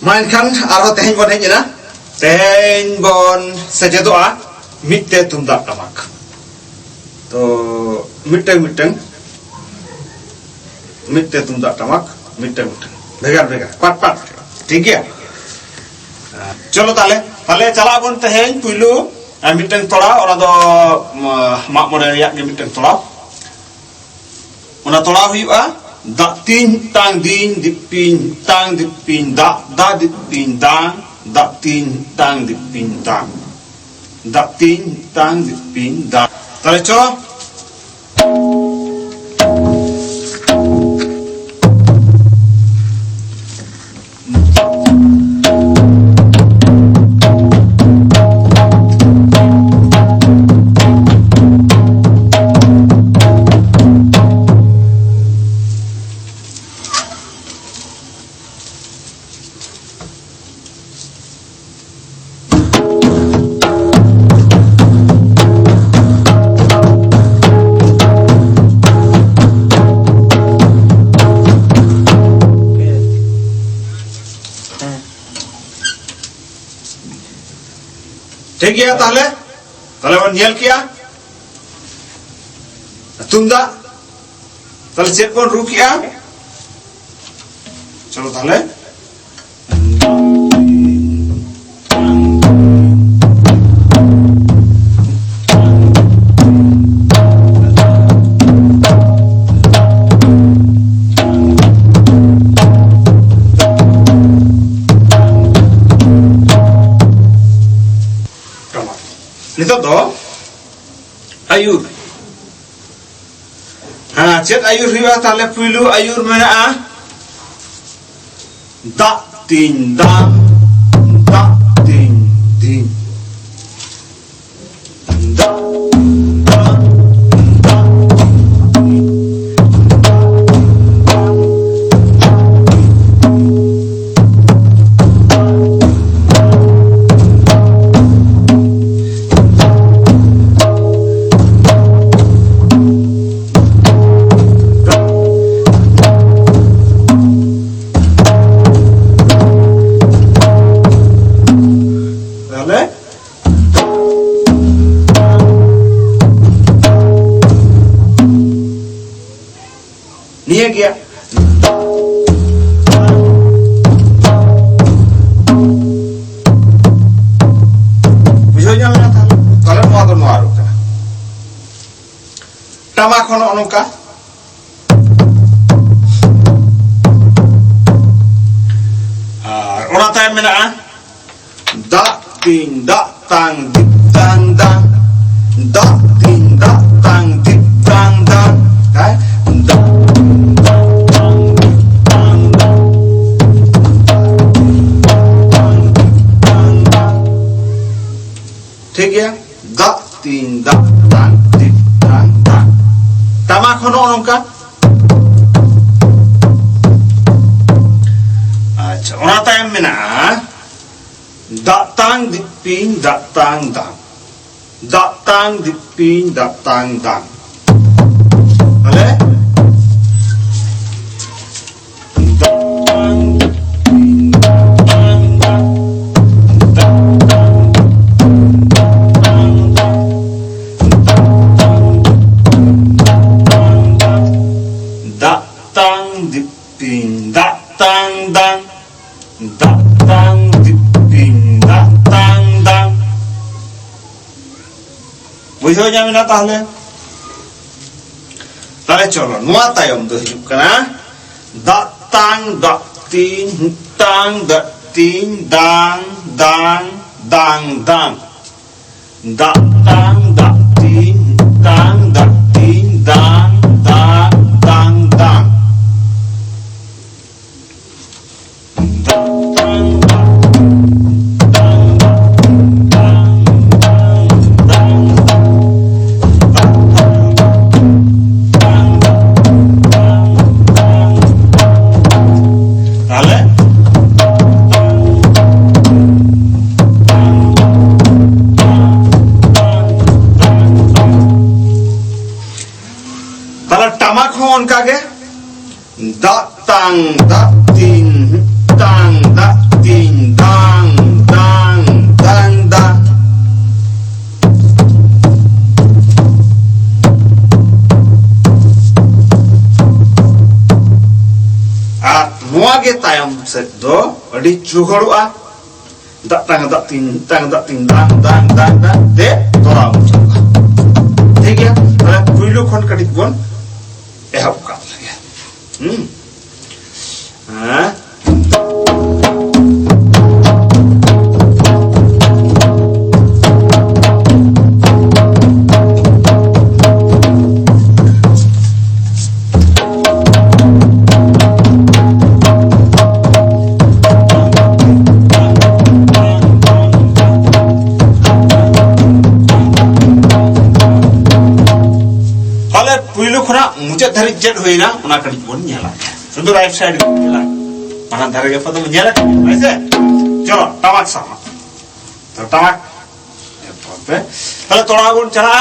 Mainkan arho tehin bon hejina tehin bon sejedoa mitte tumdak tamak. To mitte tumdak tamak mitte begar pat ठीक है चलो ताले चला बन तेहेन पुइलू मिटन तोड़ा और दो माग मोड़े रिया के मिटन तोड़ा उना तोड़ा हुआ दा तीन टांग दिन दिपिन टांग दिपिन दा दिपिन दांग दा तीन टांग दिपिन दांग दा तीन टांग दिपिन दांग ताले चलो ठीक है ताले बन नेल किया तुमदा ताले चेक बन रू किया चलो ताले नितो तो आयुर हाँ चेक आयुर हुआ ताले पुइलू आयुर में दा तीन दिन निये गया बुझो जा मेरा था ताले नुआ दो नुआ रुका टमा खन अनुका ओना ताय मेना दा तीन दा तांग दिप तांग दांग दा तीन दा तांग दिप तांग दांग काय ठीक है दा तीन दा तांग दिप तांग दांग टमा खनो अनुका अच्छा ओना ताय मेना datang dipin datang dang datang dipin datang dang ale datang dipin datang dang datang dipin datang dang datang बुझो जामिना ताहले ताले चलो नुआ तायम दो हिजुक कना दातांग दातीन तांग दातीन दांग दांग दांग दांग दातांग दातीन तांग दातीन दांग दांग दांग दांग उनका के दा तांग दा तीन तांग दा तीन नुआ के तायम से दो अड़ी चुगड़ुआ दा तीन दा दे तोरा मुचुगा ठीक है तले पुइलो खन कटिक बोन एहब का लगे हां पुइलो खना मुझे धरी जेड होइना उना कड़ी बोन नेला सुंदर राइट साइड नेला माना धरे के पदम नेला ऐसे चलो टमाक सामा तो टमाक पे पहले तोड़ा गुण चला